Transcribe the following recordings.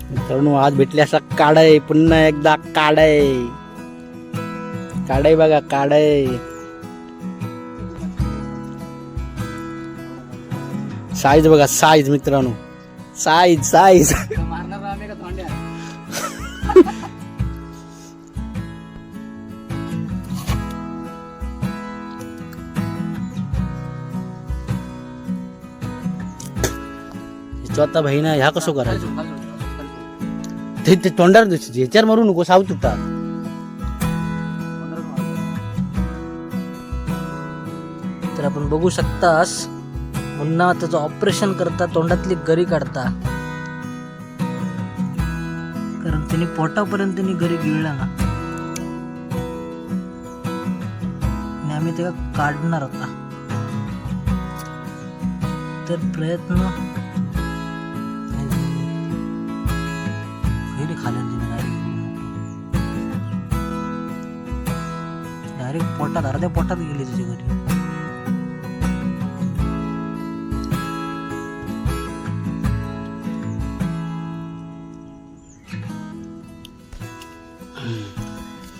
मित्रांनो आज भेटले असा काढाय, पुन्हा एकदा काढाय. काढाय बघा, काढाय. साईज बघा, साईज मित्रांनो, साईज साईज. आता भाई ना ह्या कसं करायचं ते तोंडार दिसते, ह्याच्यावर मारू नको, साव तुटतात. तर आपण बघू शकतास पुन्हा त्याचं ऑपरेशन करता, तोंडातली गरी काढता, कारण त्यांनी पोटापर्यंत त्यांनी गरी गिळला ना, आणि आम्ही ते काढणार आता. तर प्रयत्न डायरेक्ट पोटात, अर्ध्या पोटात गेली तुझी घरी.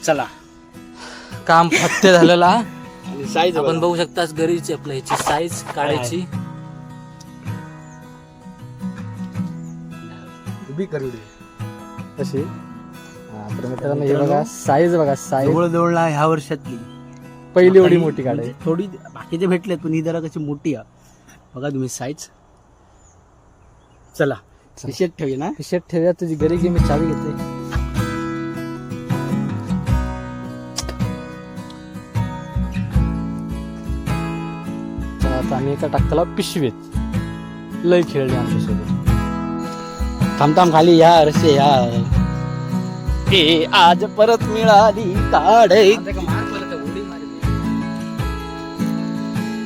चला काम फत्ते झालेला. साईज आपण बघू शकतास गरीची, आपल्या ह्याची साईज काढायची. उभी करू दे कशी. तर मित्रांनो हे बघा साईज, बघा साईज जवळ ह्या वर्षातली पहिली एवढी मोठी काढाय. थोडी बाकीचे भेटलेत पण ही जरा कशी मोठी आहे बघा तुम्ही साईज. चला पिशेत ठेवूया ना, पिशेत ठेवूया. तुझी गरी घे, मी चावी घेते. चला आता आम्ही एका टाकताला पिशवीत. लय खेळले आमच्यासोबत. थांबताम खाली या रसे या. ए आज परत मिळाली काढाय.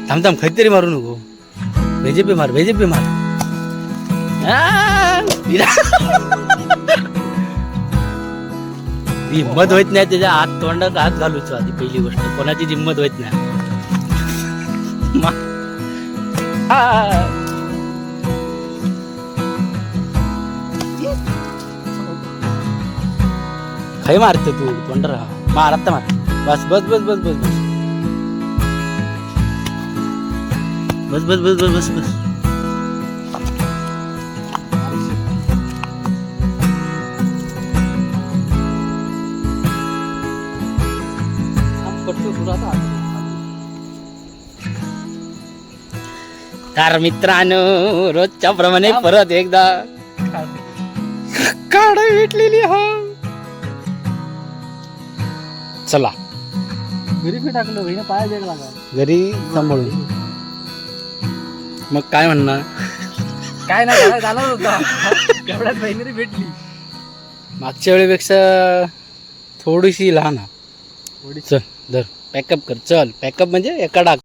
थांबताम खैतरी मारू नको. भेजेपे मार, भेजेपे मार. हिंमत होत नाही त्याच्या हात तोंडात हात घालूच. आधी पहिली गोष्ट कोणाची हिंमत होत नाही. खाई मारतो तू तोंडरा. मार आता, मार. बस बस बस बस बस बस बस बस बस बस बस. तर मित्रांनो रोजच्या प्रमाणे परत एकदा काढा भेटलेली. हा चला घरी मी टाकलं भाई, पाया द्यायला लागा घरी सांभाळून. मग काय म्हणणार, काय नाही जाणार होता तेवढ्यात बहिणी भेटली. मागच्या वेळेपेक्षा थोडीशी लहान. चल धर, पॅकअप कर. चल पॅकअप म्हणजे एका डाक.